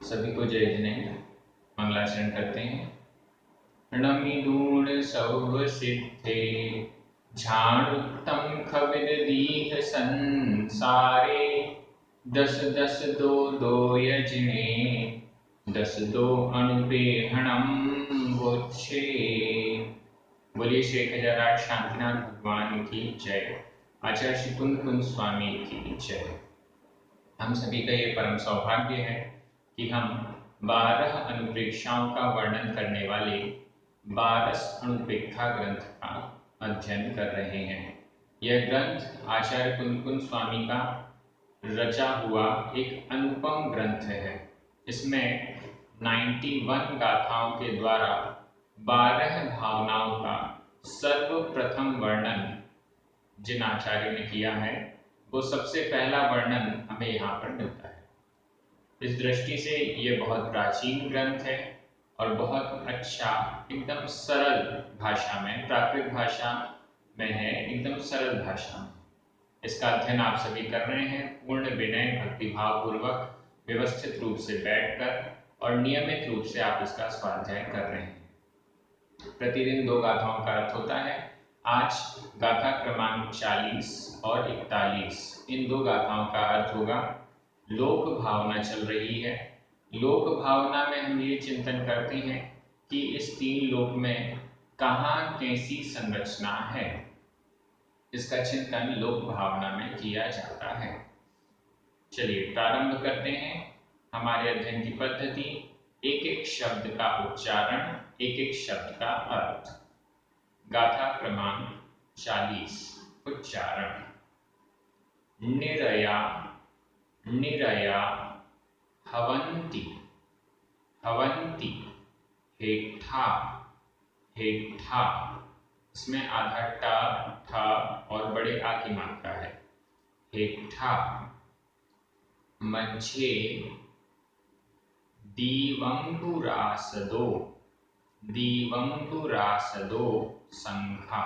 सभी को जय जिनेन्द्र। मंगलाचरण करते हैं। नमिदूण सौव सिद्धे झाणुत्तम खविद दीह संसारे। दस दस दो दो यजने दस दो अनुपेहणम वोच्छे। बोलिए श्री 1008 शांतिनाथ भगवान की जय। आचार्य श्री कुंद कुंद स्वामी की जय। हम सभी का ये परम सौभाग्य है कि हम 12 अनुप्रेक्षाओं का वर्णन करने वाले 12 अनुप्रेक्षा ग्रंथ का अध्ययन कर रहे हैं। यह ग्रंथ आचार्य कुंद कुंद स्वामी का रचा हुआ एक अनुपम ग्रंथ है। इसमें 91 गाथाओं के द्वारा 12 भावनाओं का सर्वप्रथम वर्णन जिन आचार्यों ने किया है वो सबसे पहला वर्णन हमें यहाँ पर मिलता है। इस दृष्टि से ये बहुत प्राचीन ग्रंथ है और बहुत अच्छा, एकदम सरल भाषा में, प्राकृत भाषा में है, एकदम सरल भाषा में इसका अध्ययन आप सभी कर रहे हैं। पूर्ण विनय भक्तिभाव पूर्वक व्यवस्थित रूप से बैठकर और नियमित रूप से आप इसका स्वाध्याय कर रहे हैं। प्रतिदिन 2 गाथाओं का अर्थ होता है। आज गाथा क्रमांक 40 और 41, इन 2 गाथाओं का अर्थ होगा लोक भावना चल रही है। लोक भावना में हम ये चिंतन करते हैं कि इस 3 लोक में कहाँ कैसी संरचना है, इसका चिंतन लोक भावना में किया जाता है। चलिए प्रारंभ करते हैं हमारे अध्ययन की पद्धति। एक एक शब्द का उच्चारण, एक एक शब्द का अर्थ। गाथा क्रमांक 40 उच्चारण। निरया निरया हवन्ति हवन्ति हेठा हेठा। इसमें आधा टा ठा और बड़े आ की मात्रा है। हेठा। मध्ये दीवंबुरासदो दीवंबुरासदो संखा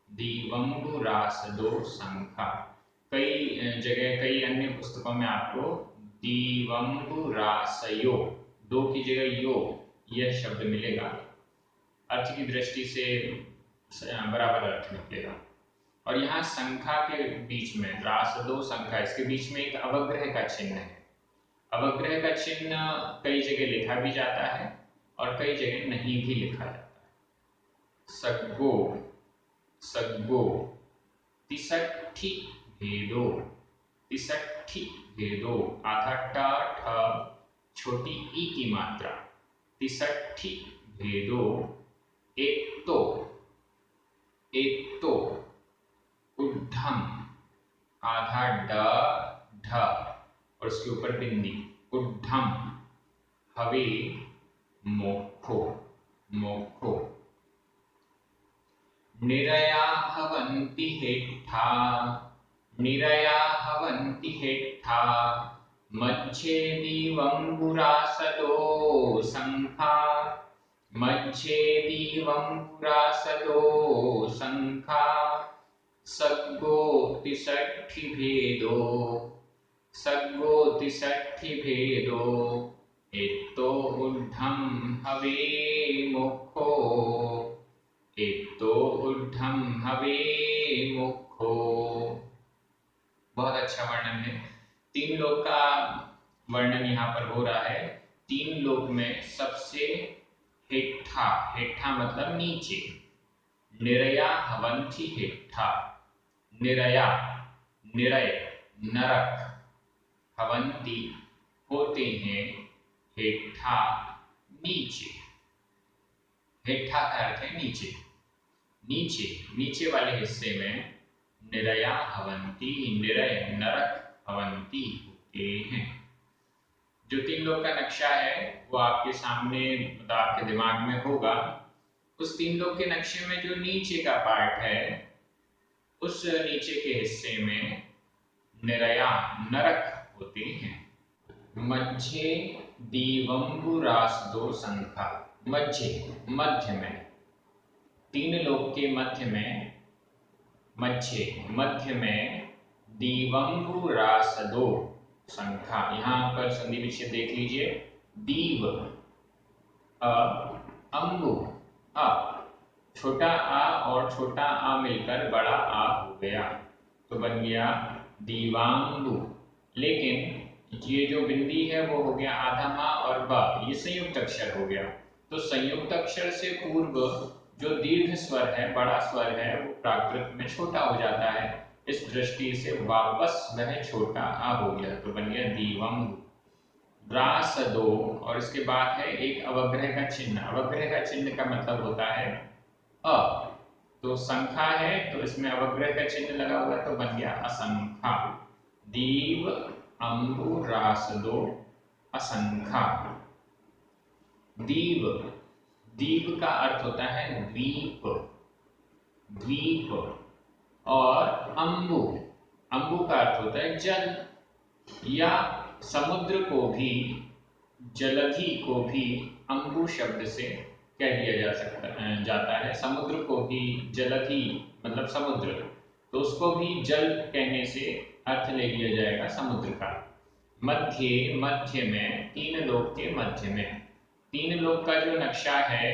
दीवंबुरासदो संखा। कई जगह, कई अन्य पुस्तकों में आपको दीवंबुरासयो, 2 की जगह यो, यह शब्द मिलेगा। अर्थ की दृष्टि से बराबर अर्थ निकलेगा। और यहाँ संख्या के बीच में रासदो संख्या, इसके बीच में एक अवग्रह का चिन्ह है। अवग्रह का चिन्ह कई जगह लिखा भी जाता है और कई जगह नहीं भी लिखा जाता है। सग्गो सग्गो। तिसठी भेदो तिसठी भेदो। आधा टा ठ छोटी ई की मात्रा। तिसठी भेदो। एक तो उद्धम। आधा ड ढ और उसके ऊपर बिंदी। उद्धम। हवे मोक्षो मोक्षो। निरया हवन्ति हेठा निरया हवन्ति हेठा। मध्ये दीवंबुरासदो संखा मध्ये दीवंबुरासदो संखा। सग्गो तिसठी भेदो सग्गो तिसठी भेदो। एतो ऊर्ध्वं हवे मुखो एतो ऊर्ध्वं हवे मुखो। बहुत अच्छा वर्णन है। 3 लोक का वर्णन यहाँ पर हो रहा है। 3 लोक में सबसे हेठा, हेठा मतलब नीचे। निरया हवन्ति हेठा। निरया निरय नरक। हवन्ति होते हैं। हेठा नीचे। हेठा का अर्थ है नीचे। नीचे, नीचे वाले हिस्से में निरया हवन्ति, निरय नरक हवन्ति होते हैं। जो 3 लोक का नक्शा है वो आपके सामने, मतलब आपके दिमाग में होगा। उस 3 लोक के नक्शे में जो नीचे का पार्ट है, उस नीचे के हिस्से में निरया नरक होते हैं। मध्ये दीवंबुरासदो संखा। मध्य में, 3 लोक के मध्य में, मध्य में दीवंबुरासदो संख्या। यहाँ पर संधि विच्छेद देख लीजिए। दीव, अ, अम्बु, आ, छोटा आ और छोटा आ मिलकर बड़ा आ हो गया तो बन गया दीवांगु। लेकिन ये जो बिंदी है वो हो गया आधा मा और ब, ये संयुक्त अक्षर हो गया। तो संयुक्त अक्षर से पूर्व जो दीर्घ स्वर है, बड़ा स्वर है, वो प्राकृत में छोटा हो जाता है। इस दृष्टि से वापस वह छोटा आ हो गया तो बन गया दीवंगु। रासदो, और इसके बाद है एक अवग्रह का चिन्ह। अवग्रह का चिन्ह का मतलब होता है अ, तो संख्या है तो इसमें अवग्रह का चिन्ह लगा हुआ तो बन गया असंख्या। दीव अम्बु रासदो असंख्या। दीव, दीव का अर्थ होता है द्वीप, द्वीप। और अम्बु, अम्बु का अर्थ होता है जल, या समुद्र को भी, जलधि को भी अम्बु शब्द से कह दिया जाता है। समुद्र को भी जलधि मतलब समुद्र, तो उसको भी जल कहने से अर्थ ले लिया जाएगा समुद्र का। मध्य, मध्य में, तीन लोक के मध्य में। तीन लोक का जो नक्शा है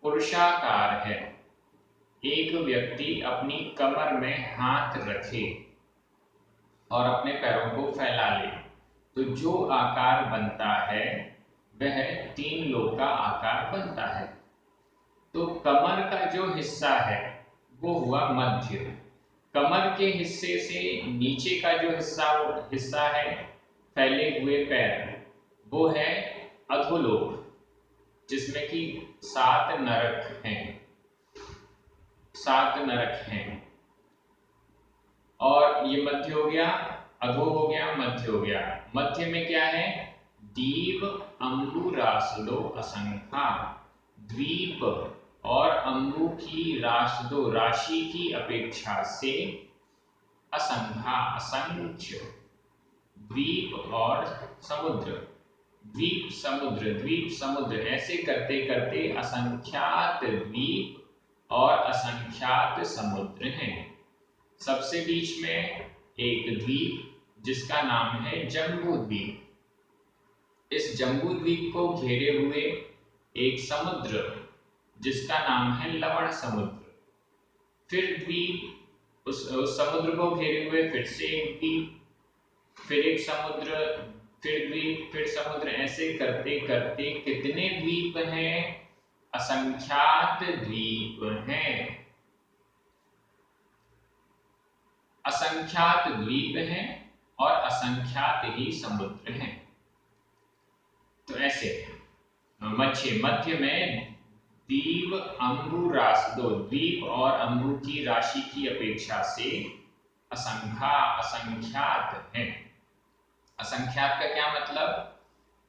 पुरुषाकार है। एक व्यक्ति अपनी कमर में हाथ रखे और अपने पैरों को फैला ले तो जो आकार बनता है वह तीन लोक का आकार बनता है। तो कमर का जो हिस्सा है वो हुआ मध्य। कमर के हिस्से से नीचे का जो हिस्सा है फैले हुए पैर, वो है अधोलोक, जिसमें कि 7 नरक हैं, 7 नरक हैं। और ये मध्य हो गया, अधो हो गया, मध्य हो गया। मध्य में क्या है? दीव अम्बु रासदो असंख्या। द्वीप और अम्बु की रासदो राशि की अपेक्षा से असंख्या असंख्य। द्वीप और समुद्र, द्वीप समुद्र, द्वीप समुद्र, ऐसे करते करते असंख्यात द्वीप और असंख्यात समुद्र हैं। सबसे बीच में एक द्वीप जिसका नाम है जम्बू द्वीप। इस जम्बू द्वीप को घेरे हुए एक समुद्र जिसका नाम है लवण समुद्र। फिर द्वीप, उस समुद्र को घेरे हुए फिर से एक द्वीप, फिर एक समुद्र, फिर द्वीप, फिर समुद्र, ऐसे करते करते कितने द्वीप हैं? असंख्यात द्वीप हैं, असंख्यात द्वीप हैं और असंख्यात ही समुद्र हैं। तो ऐसे मध्य में दीव अम्बु रासदो, द्वीप और अम्बु की राशि की अपेक्षा से असंख्यात है। असंख्यात का क्या मतलब?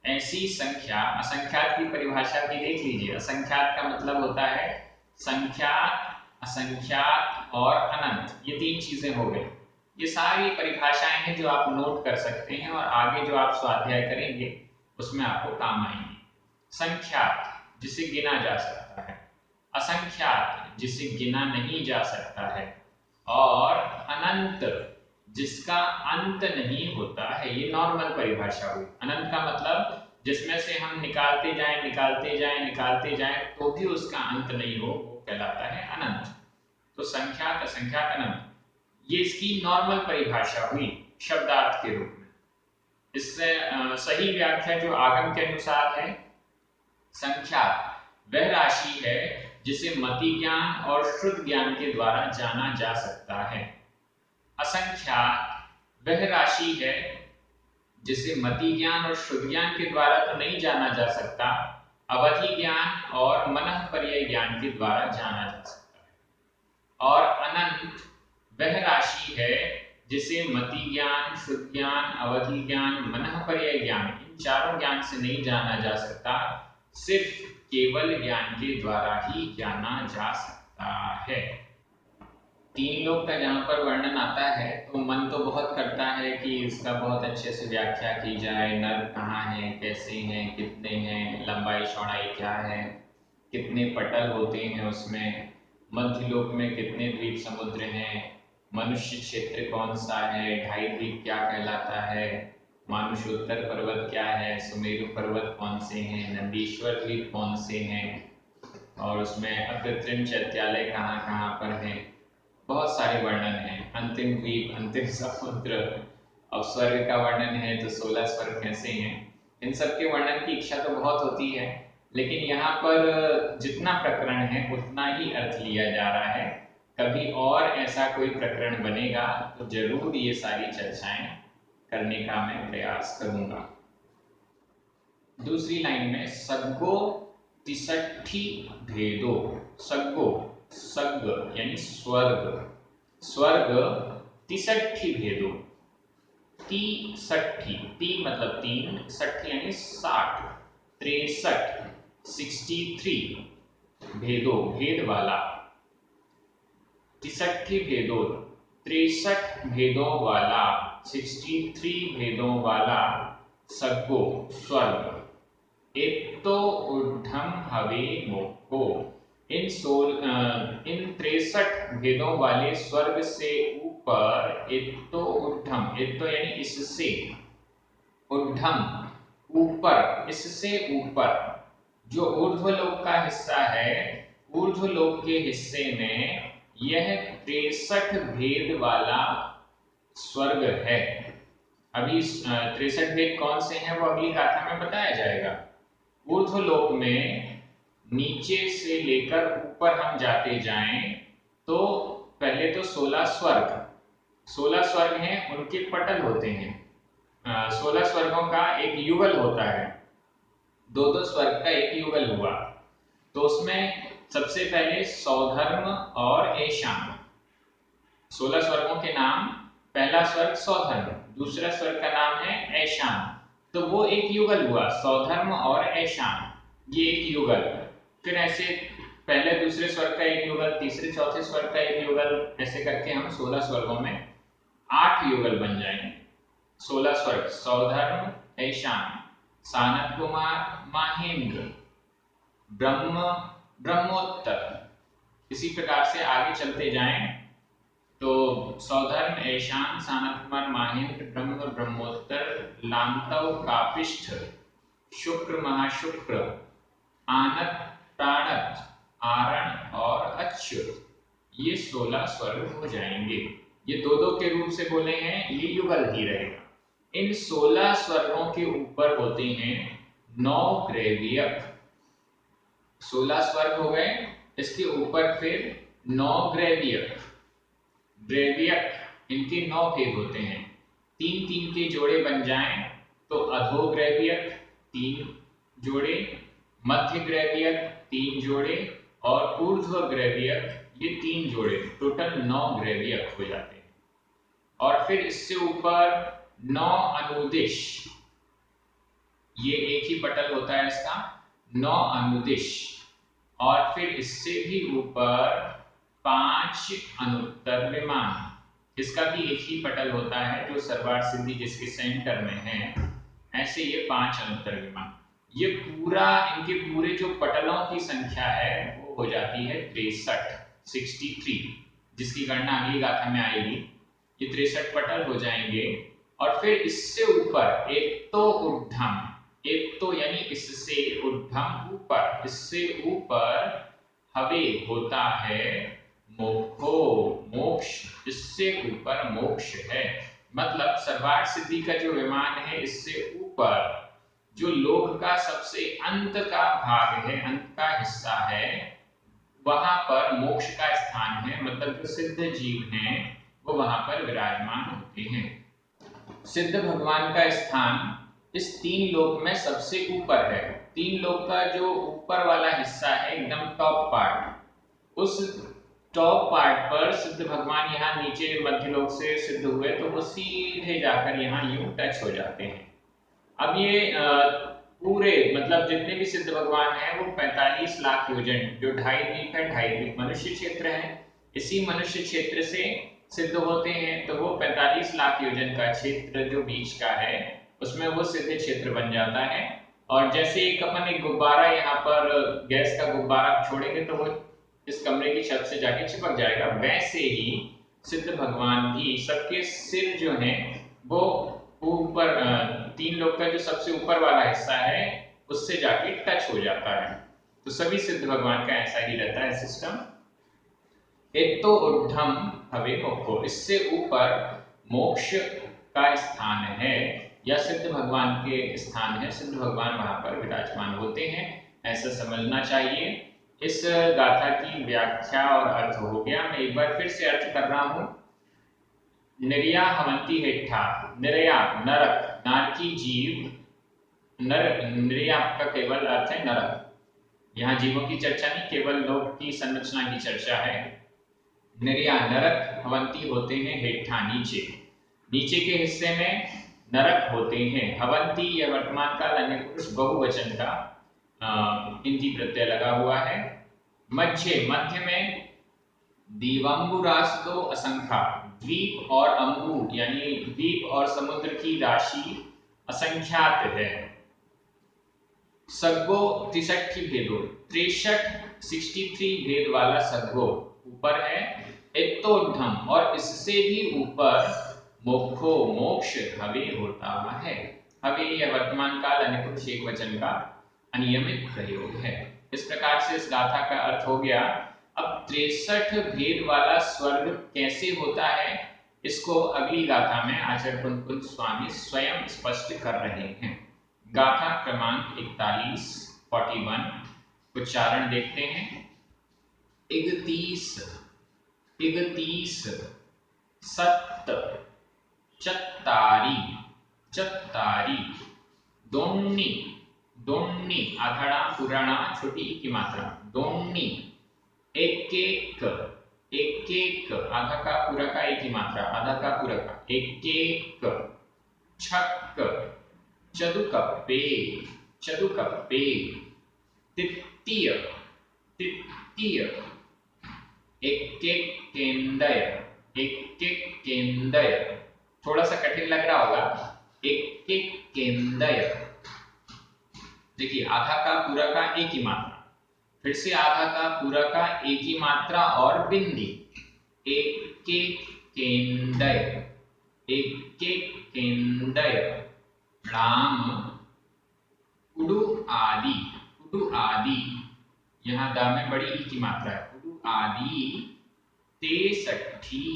ऐसी संख्या, असंख्यात की परिभाषा भी देख लीजिए। असंख्यात का मतलब होता है संख्यात, असंख्यात और अनंत, ये 3 चीजें हो गई। ये सारी परिभाषाएं हैं जो आप नोट कर सकते हैं और आगे जो आप स्वाध्याय करेंगे उसमें आपको काम आएंगे। संख्यात जिसे गिना जा सकता है, असंख्यात जिसे गिना नहीं जा सकता है, और अनंत जिसका अंत नहीं होता है। ये नॉर्मल परिभाषा हुई। अनंत का मतलब जिसमें से हम निकालते जाएं, निकालते जाएं, निकालते जाएं तो भी उसका अंत नहीं हो, वो कहलाता है अनंत। तो संख्यात, असंख्यात, अनंत, ये इसकी नॉर्मल परिभाषा हुई शब्दार्थ के रूप में। इससे सही व्याख्या जो आगम के अनुसार है, संख्यात वह राशि है जिसे मति ज्ञान और शुद्ध ज्ञान के द्वारा जाना जा सकता है। असंख्यात वह राशि है जिसे मति ज्ञान और शुद्ध ज्ञान के द्वारा तो नहीं जाना जा सकता, अवधि ज्ञान और मनःपर्यय ज्ञान के द्वारा जाना जा सकता है। और अनंत वह राशि है जिसे मति ज्ञान, शुद्ध ज्ञान, अवधि ज्ञान, मनःपर्यय ज्ञान, इन चारों ज्ञान से नहीं जाना जा सकता, सिर्फ केवल ज्ञान के द्वारा ही जाना जा सकता है। 3 लोक का जहाँ पर वर्णन आता है तो मन तो बहुत करता है कि इसका बहुत अच्छे से व्याख्या की जाए। नर कहाँ हैं, कैसे हैं, कितने हैं, लंबाई चौड़ाई क्या है, कितने पटल होते हैं उसमें, मध्य लोक में कितने द्वीप समुद्र हैं, मनुष्य क्षेत्र कौन सा है, 2.5 द्वीप क्या कहलाता है, मानुषोत्तर पर्वत क्या है, सुमेरु पर्वत कौन से हैं, नंदीश्वर द्वीप कौन से हैं, और उसमें अकृत्रिम चैत्यालय कहाँ कहाँ पर है, बहुत सारे वर्णन हैं। अंतिम द्वीप, अंतिम समुद्र, अब स्वर्ग का वर्णन है तो 16 स्वर्ग कैसे हैं, इन सब के वर्णन की इच्छा तो बहुत होती है, लेकिन यहाँ पर जितना प्रकरण है उतना ही अर्थ लिया जा रहा है। कभी और ऐसा कोई प्रकरण बनेगा तो जरूर ये सारी चर्चाएं करने का मैं प्रयास करूंगा। दूसरी लाइन में सग्गो तिसठी भेदो, सग्गो, सग्ग यानी स्वर्ग, स्वर्ग तिसठी भेदो, तिसठी, ती मतलब 3, सठ यानी 60, 63, 63 भेदो, भेद वाला, तिसठी भेदो, 63 भेदों वाला, 63 भेदों वाला सग्गो स्वर्ग, एत्तो ऊर्ध्वम हवे मोक्को, इन 63 भेदों वाले स्वर्ग से ऊपर, एत्तो ऊर्ध्वम, एत्तो यानी इससे, ऊर्ध्वम ऊपर, इससे ऊपर, जो ऊर्ध्वलोक का हिस्सा है, ऊर्ध्वलोक के हिस्से में यह 63 भेद वाला स्वर्ग है। अभी 63 भेद कौन से हैं वो अगली गाथा में बताया जाएगा। ऊर्ध्वलोक में नीचे से लेकर ऊपर हम जाते जाएं तो पहले तो 16 स्वर्ग, 16 स्वर्ग हैं, उनके पटल होते हैं। 16 स्वर्गों का एक युगल होता है, दो स्वर्ग का एक युगल हुआ, तो उसमें सबसे पहले सौधर्म और ऐशान, 16 स्वर्गों के नाम, पहला स्वर्ग सौधर्म, दूसरा स्वर्ग का नाम है ऐशान, तो वो एक युगल हुआ, सौधर्म और ऐशान, ये एक युगल। फिर ऐसे पहले दूसरे स्वर्ग का एक युगल, तीसरे चौथे स्वर्ग का एक युगल, ऐसे करके हम 16 स्वर्गों में 8 युगल बन जाएंगे। 16 स्वर्ग, सौधर्म, ऐशान, सानत कुमार, माहेंद्र, ब्रह्म, ब्रह्मोत्तर। इसी प्रकार से आगे चलते जाएं तो सौधर्म, ऐशान, सानत कुमार, माहेंद्र, ब्रह्म, ब्रह्मोत्तर, लांतव, कापिष्ठ, शुक्र, महाशुक्र, आनत, प्राणत, आरण और अच्युत, ये 16 स्वर्ग हो जाएंगे। ये दो दो के रूप से बोले हैं, ये युगल ही रहेगा। इन 16 स्वर्गों के ऊपर होते हैं 9 ग्रैवियक, 16 स्वर्ग हो गए, इसके ऊपर फिर 9 ग्रैवियक, ग्रैवियक इनके 9 भेद होते हैं, 3-3 के जोड़े बन जाएं तो अधोग्रैवियक 3 जोड़े, मध्य ग्रैवियक 3 जोड़े और ऊर्ध्व ग्रैवियक ये 3 जोड़े, टोटल 9 ग्रैवियक हो जाते हैं। और फिर इससे ऊपर 9 अनुदिश, ये एक ही पटल होता है इसका, 9 अनुदिश, और फिर इससे भी ऊपर 5 अनुत्तर विमान, इसका भी एक ही पटल होता है जो सर्वार्थ सिद्धि जिसके सेंटर में है, ऐसे ये 5 अनुत्तर विमान। ये पूरा, इनके पूरे जो पटलों की संख्या है वो हो जाती है 63, जिसकी गणना अगली गाथा में आएगी। ये 63 पटल हो जाएंगे। और फिर इससे ऊपर एक तो ऊर्ध्वम, एक तो यानी इससे ऊर्ध्वम ऊपर, इससे ऊपर हवे होता है मोक्षो, मोक्ष, इससे ऊपर मोक्ष है। मतलब सर्वार्थ सिद्धि का जो विमान है, इससे ऊपर जो लोक का सबसे अंत का भाग है, अंत का हिस्सा है, वहां पर मोक्ष का स्थान है। मतलब जो सिद्ध जीव हैं वो वहां पर विराजमान होते हैं। सिद्ध भगवान का स्थान इस 3 लोक में सबसे ऊपर है। 3 लोक का जो ऊपर वाला हिस्सा है, एकदम टॉप पार्ट, उस टॉप पार्ट पर सिद्ध भगवान यहाँ नीचे मध्य लोक से सिद्ध हुए तो वो सीधे जाकर यहाँ यूं टच हो जाते हैं। अब ये पूरे मतलब जितने भी सिद्ध भगवान हैं वो 45 लाख योजन, जो 2.5 द्वीप है, 2.5 द्वीप मनुष्य क्षेत्र है, इसी मनुष्य क्षेत्र से सिद्ध होते हैं। तो वो 45 लाख योजन का क्षेत्र जो बीच का है उसमें वो सिद्ध क्षेत्र बन जाता है। और जैसे एक अपन एक गुब्बारा यहाँ पर गैस का गुब्बारा छोड़ेंगे तो वो इस कमरे की छत से जाके चिपक जाएगा, वैसे ही सिद्ध भगवान भी सबके सिर जो हैं वो ऊपर 3 लोक का जो सबसे ऊपर वाला हिस्सा है उससे जाके टच हो जाता है। तो सभी सिद्ध भगवान का ऐसा ही रहता है सिस्टम। एतो ऊर्ध्वम हवे मोक्षो, इससे ऊपर मोक्ष का स्थान है या सिद्ध भगवान के स्थान है, सिद्ध भगवान वहां पर विराजमान होते हैं, ऐसा समझना चाहिए। इस गाथा की व्याख्या और अर्थ हो गया। मैं एक बार फिर से अर्थ कर रहा हूं। निर्या हवंती हेठा, निर्या नरक, नारकी जीव, नर निर्या का केवल अर्थ है नरक। यहाँ जीवों की चर्चा नहीं, केवल लोक की संरचना की चर्चा है। निर्या नरक, हवंती होते हैं हेठा नीचे, नीचे के हिस्से में नरक होते हैं। हवंती यह वर्तमान काल अन्य पुरुष बहुवचन का इंति प्रत्यय लगा हुआ है। मध्य, मध्य में दीवंबुरास्तो असंख्या, द्वीप और अंबु यानी द्वीप और समुद्र की राशि असंख्यात है। सग्गो 63 भेदो, 63 भेद वाला सग्गो ऊपर है। एतोर्ध्वम, और इससे भी ऊपर मोक्षो, मोक्ष हवे होता है। हवे यह वर्तमान काल अन्य पुरुष एक वचन का अनियमित प्रयोग है। इस प्रकार से इस गाथा का अर्थ हो गया। अब 63 भेद वाला स्वर्ग कैसे होता है, इसको अगली गाथा में आचार्य कुंत स्वामी स्वयं स्पष्ट कर रहे हैं। गाथा क्रमांक 41 उच्चारण देखते हैं। इगतीस, इगतीस, सत्त, चत्तारी, चत्तारी, दोन्नी, दोन्नी, आधाड़ा पुराणा छोटी ई की मात्रा, दोन्नी, एक एक, एक एक, आधा का पूरा का एक ही मात्रा, आधा का पूरा का, एक एक, छक्क, चदुकप्पे, चदुकप्पे, तित्तीय, तित्तीय, एक एक केंदय, एक एक केंदय, थोड़ा सा कठिन लग रहा होगा, एक एक केंदय। देखिए आधा का पूरा का एक ही मात्रा, फिर से आधा का पूरा का एक ही मात्रा और बिंदी, एक एक केंदय, एक एक केंदय, राम, उडु आदि, उडु आदि, यहाँ दा में बड़ी ई की मात्रा है, उडु आदि, तेसठी,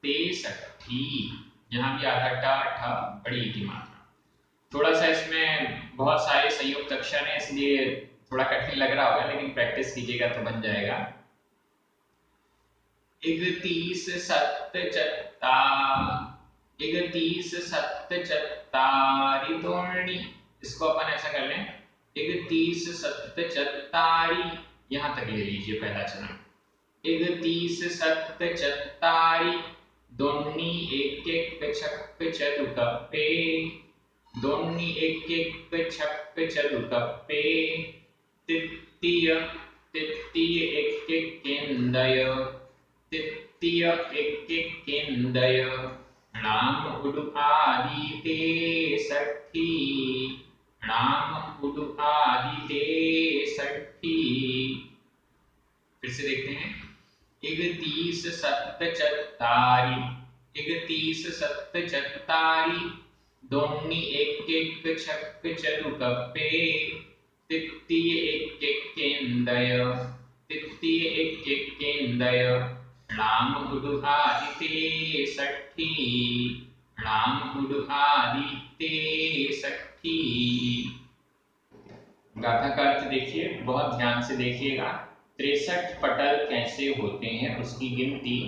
तेसठी, यहाँ भी आधा टा ठा बड़ी ई की मात्रा। थोड़ा सा इसमें बहुत सारे संयुक्त अक्षर हैं इसलिए थोड़ा कठिन लग रहा होगा, लेकिन प्रैक्टिस कीजिएगा तो बन जाएगा। इगतीस सत्त चत्ता, इगतीस सत्त चत्तारी दोर्णी, इसको अपन ऐसा कर लें, इगतीस सत्त चत्तारी, यहां तक ले लीजिए पहला चरण। इगतीस सत्त चत्तारी, दोन्नी एक एक छक्क चतुकप्पे, दोन्नी एक एक छक्क चतुकप्पे, तित्तीय, तित्तीय एक एक केंदय, तित्तीय एक एक केंदय, णाम उडु आदि तेसठी, णाम उडु आदि तेसठी। फिर से देखते हैं। इगतीस सत्त चत्तारी, इगतीस सत्त चत्तारी, दोन्नी एक एक छक्क चतुकप्पे, तित्तीय एक एक केंदय, तित्तीय एक एक केंदय, णाम उडु आदि तेसठी, णाम उडु आदि तेसठी। गाथा का अर्थ देखिए, बहुत ध्यान से देखिएगा। 63 पटल कैसे होते हैं उसकी गिनती,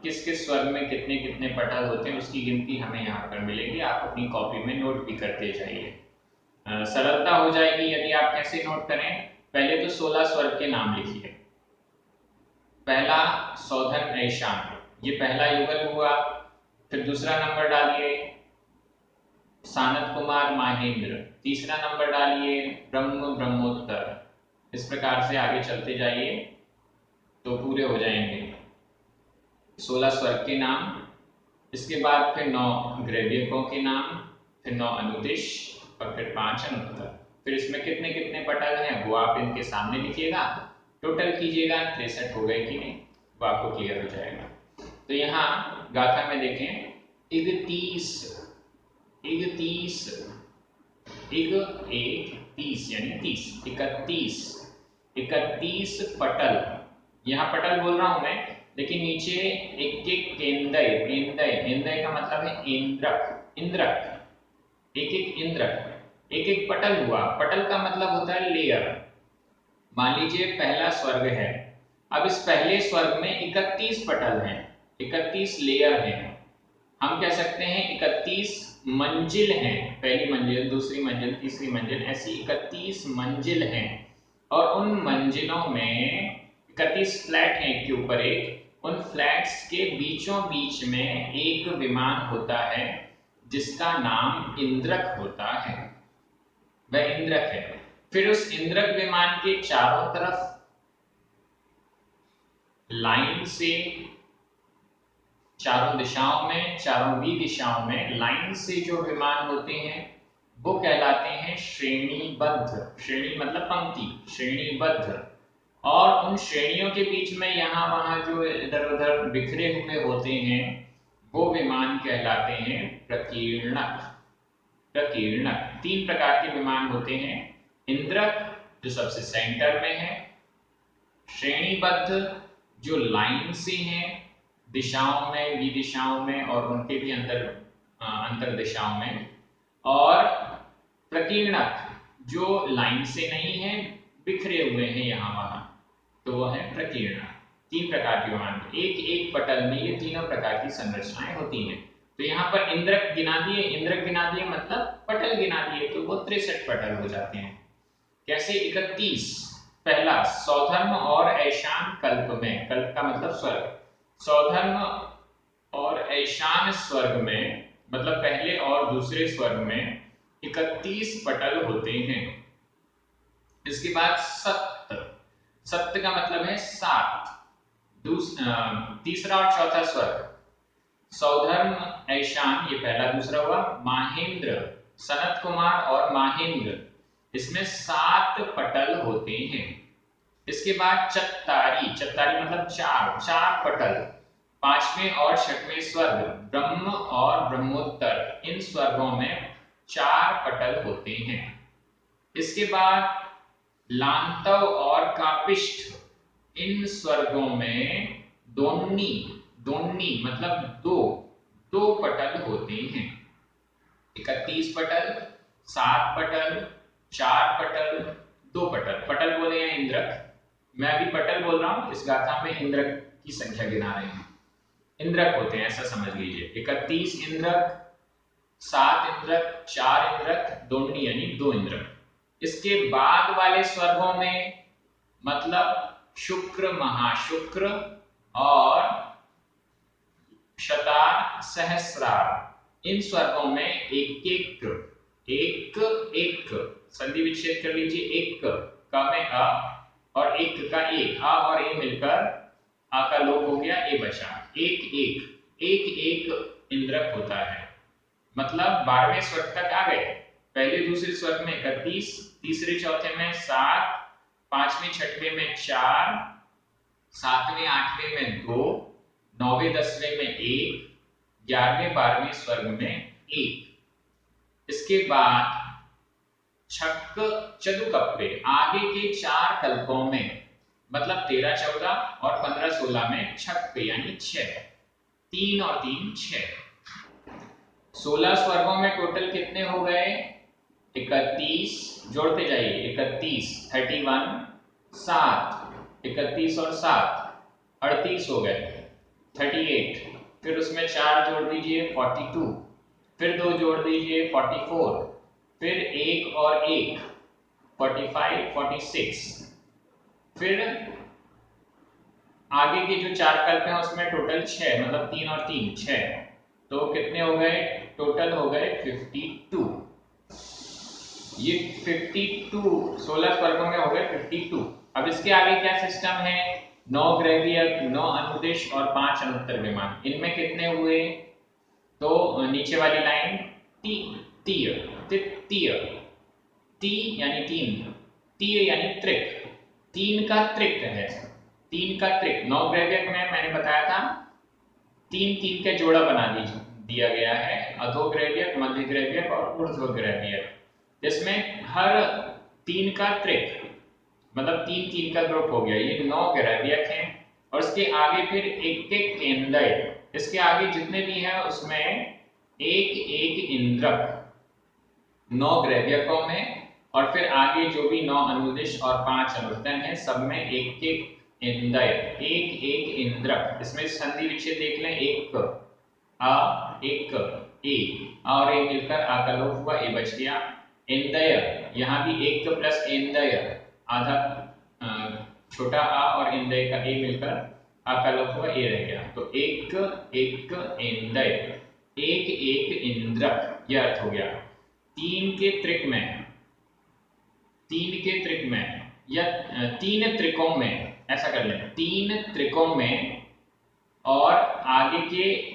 किस किस स्वर्ग में कितने कितने पटल होते हैं उसकी गिनती हमें यहाँ पर मिलेगी। आप अपनी कॉपी में नोट भी करते जाइए, सरलता हो जाएगी यदि आप कैसे नोट करें। पहले तो 16 स्वर्ग के नाम लिखिए। पहला सौधन ऐशान, ये पहला युगल हुआ। फिर दूसरा नंबर डालिए सानत कुमार माहेंद्र, तीसरा नंबर डालिए ब्रह्म ब्रह्मोत्तर। इस प्रकार से आगे चलते जाइए तो पूरे हो जाएंगे 16 स्वर्ग के नाम। इसके बाद फिर 9 ग्रैव्यकों के नाम, फिर 9 अनुदिश और फिर 5 अनुत्तर। फिर इसमें कितने कितने पटल हैं वो आप इनके सामने लिखिएगा, टोटल कीजिएगा 63 हो गए कि नहीं, वो आपको क्लियर हो जाएगा। तो यहाँ गाथा में देखें, इगतीस इकतीस, एक तीस यानी 30, 31, 31 पटल। यहाँ पटल बोल रहा हूं मैं, लेकिन नीचे एक एक केंद्र, इंद्र का मतलब है इंद्रक, एक एक इंद्रक, एक एक पटल हुआ। पटल का मतलब होता है लेयर। मान लीजिए पहला स्वर्ग है, अब इस पहले स्वर्ग में 31 पटल हैं, 31 लेयर हैं। हम कह सकते हैं 31 मंजिल हैं, पहली मंजिल, दूसरी मंजिल, तीसरी मंजिल, ऐसी 31 मंजिल हैं। और उन मंजिलों में 31 फ्लैट हैं एक के ऊपर एक। उन फ्लैट्स के बीचों बीच में एक विमान होता है जिसका नाम इंद्रक होता है, वह इंद्रक है। फिर उस इंद्रक विमान के चारों तरफ लाइन से, चारों दिशाओं में, चारों भी दिशाओं में लाइन से जो विमान होते हैं वो कहलाते हैं श्रेणीबद्ध। श्रेणी मतलब पंक्ति, श्रेणीबद्ध। और उन श्रेणियों के बीच में यहाँ वहां जो इधर उधर बिखरे हुए होते हैं वो विमान कहलाते हैं प्रकीर्णक। प्रकीर्णक 3 प्रकार के विमान होते हैं। इंद्रक जो सबसे सेंटर में है, श्रेणीबद्ध जो लाइन से हैं, दिशाओं में, विदिशाओं में और उनके भी अंतर दिशाओं में, और प्रकीर्णक जो लाइन से नहीं है, बिखरे हुए हैं यहाँ वहां, तो वह है प्रकीर्णक। 3 प्रकार के विमान, एक एक पटल में ये तीनों प्रकार की संरचनाएं होती हैं। तो यहाँ पर इंद्रक गिना दिए, इंद्रक गिना दिए मतलब पटल गिना दिए, तो वो 63 पटल हो जाते हैं। कैसे? 31। पहला, सौधर्म और ऐशान कल्प में, कल्प का मतलब स्वर्ग, सौधर्म और ऐशान स्वर्ग में मतलब पहले और दूसरे स्वर्ग में 31 पटल होते हैं। इसके बाद सप्त, सप्त का मतलब है 7, तीसरा और चौथा स्वर्ग, सौधर्म, ऐशान, ये पहला दूसरा हुआ। माहेंद्र, सनत कुमार और माहेंद्र, इसमें 7 पटल होते हैं। इसके बाद चत्तारी, चत्तारी मतलब 4 पटल, 5वें और 6वें स्वर्ग, ब्रह्म और ब्रह्मोत्तर, इन स्वर्गों में 4 पटल होते हैं। इसके बाद लांतव और कापिष्ठ, इन स्वर्गों में दोन्नी, दोन्नी मतलब 2 पटल होते हैं। 31 पटल, 7 पटल, 4 पटल, 2 पटल। पटल बोले हैं इंद्रक, मैं अभी पटल बोल रहा हूं, इस गाथा में इंद्रक की संख्या गिना रहे हैं। इंद्रक होते हैं, ऐसा समझ लीजिए। 31 इंद्रक, 7 इंद्रक, 4 इंद्रक, दोन्नी यानी 2 इंद्रक। इसके बाद वाले स्वर्गों में मतलब शुक्र, महाशुक्र और शतार, सहस्रार, इन स्वर्गों में एक एक संधि विच्छेद कर लीजिए, एक का में अ और एक का ए, आ और ए मिलकर आ का लोप हो गया, ए बचा। एक इंद्रक होता है, मतलब 12वें स्वर्ग तक आ गए। पहले दूसरे स्वर्ग में 31, तीसरे चौथे में 7, 5वें 6वें में 4, 7वें 8वें में 2, 9वें 10वें में 1, 11वें 12वें स्वर्ग में 1। इसके बाद छक चतुकप्पे, आगे के 4 कल्पों में मतलब 13, 14 और 15, 16 में छक्के यानी 6, 3 और 3 6। 16 स्वर्गों में टोटल कितने हो गए? 31, जोड़ते जाइए, 31, 31, 7, 31 और 7 38 हो गए, 38, फिर उसमें 4 जोड़ दीजिए 42, फिर 2 जोड़ दीजिए 44, फिर 1 और 1 45, 46, फिर आगे के जो 4 कल्प हैं उसमें टोटल 6, मतलब 3 और 3 6, तो कितने हो गए? टोटल हो गए 52। ये 52 16 स्वर्गों में हो गए 52। अब इसके आगे क्या सिस्टम है? 9 ग्रहवीय, 9 अनुदिश और 5 अनुत्तर विमान, इनमें कितने हुए? तो नीचे वाली लाइन तीय, ती यानी 3, तीय यानी त्रिक, 3 का त्रिक है, 3 का त्रिक। 9 ग्रहवीय में मैंने बताया था 3 3 का जोड़ा बना दिया गया है, अधोग्रैवियक, मध्यग्रैवियक और ऊर्ध्वग्रैवियक, जिसमें हर 3 का त्रिक, मतलब 3 3 का ग्रुप हो गया, ये 9 ग्रैवियक हैं। और इसके आगे फिर एक एक केंद्र, इसके आगे जितने भी हैं उसमें एक एक इंद्रक 9 ग्रैवियकों में, और फिर आगे जो भी 9 अनुदिश और 5 अनुवर्तन है, सब में एक एक इंदय, एक एक इंद्रक। इसमें संधि विच्छेद देख लें, एक आ, एक ए, और ए मिलकर आ का लोप हुआ, ए बच गया। इंदय, यहाँ भी एक प्लस इंदय, आधा छोटा आ और इंदय का ए मिलकर आ का लोप हुआ, ए रह गया। तो एक एक इंदय, एक एक इंद्रक, यह अर्थ हो गया। 3 के त्रिक में, 3 के त्रिक में या 3 त्रिकों में, ऐसा कर लें, 3 त्रिकों में और आगे के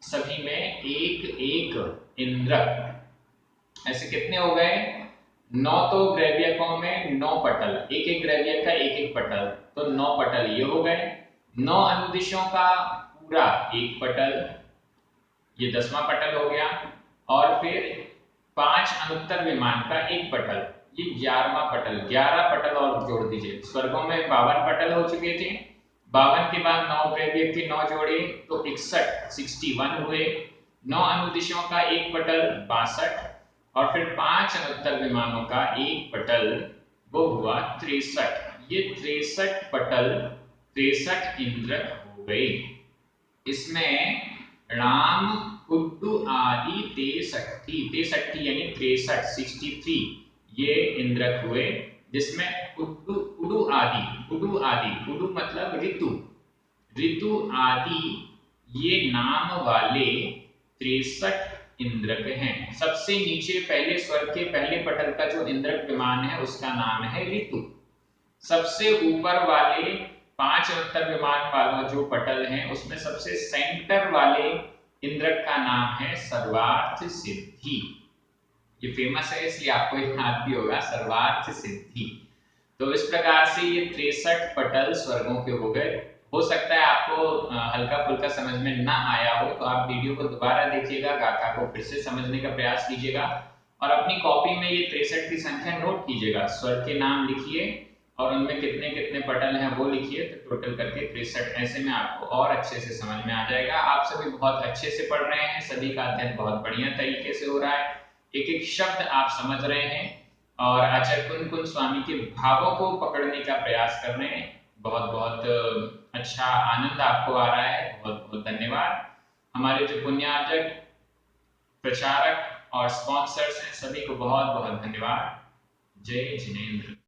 सभी में एक एक इंद्रक। ऐसे कितने हो गए? 9 तो ग्रैवियकों में 9 पटल, एक एक ग्रैवियक का एक एक पटल, तो 9 पटल ये हो गए। 9 अनुदिशों का पूरा एक पटल, ये 10वां पटल हो गया। और फिर 5 अनुत्तर विमान का एक पटल, ये 11वां पटल। 11 पटल और जोड़ दीजिए। स्वर्गों में 52 पटल हो चुके थे, 52 के बाद 9 ग्रैवियक के 9 जोड़े तो 61 हुए। 9 अनुदिशों का एक पटल 62, और फिर 5 अनुत्तर विमानों का एक पटल, वो हुआ 63। ये 63 पटल, 63 इंद्रक हो गए। इसमें राम कुड्डू आदि 63 यानी 63 ये इंद्रक हुए, जिसमें उडु आदि मतलब ऋतु आदि ये नाम वाले 63 इंद्रक हैं। सबसे नीचे पहले स्वर्ग के पहले पटल का जो इंद्रक विमान है उसका नाम है ऋतु। सबसे ऊपर वाले 5 अनुत्तर विमान वाला जो पटल है उसमें सबसे सेंटर वाले इंद्रक का नाम है सर्वार्थ सिद्धि। ये फेमस है इसलिए आपको याद भी होगा, सर्वार्थ सिद्धि। तो इस प्रकार से ये 63 पटल स्वर्गों के हो गए। हो सकता है आपको हल्का फुल्का समझ में ना आया हो, तो आप वीडियो को दोबारा देखिएगा, गाथा को फिर से समझने का प्रयास कीजिएगा और अपनी कॉपी में ये 63 की संख्या नोट कीजिएगा। स्वर्ग के नाम लिखिए और उनमें कितने कितने पटल हैं वो लिखिए, तो टोटल करके 63। ऐसे में आपको और अच्छे से समझ में आ जाएगा। आप सभी बहुत अच्छे से पढ़ रहे हैं, सभी का अध्ययन बहुत बढ़िया तरीके से हो रहा है, एक एक शब्द आप समझ रहे हैं और आचार्य कुन कुन स्वामी के भावों को पकड़ने का प्रयास कर रहे हैं। बहुत बहुत अच्छा आनंद आपको आ रहा है, बहुत बहुत धन्यवाद। हमारे जो पुण्यार्जक, प्रचारक और स्पॉन्सर्स हैं सभी को बहुत बहुत धन्यवाद। जय जिनेंद्र।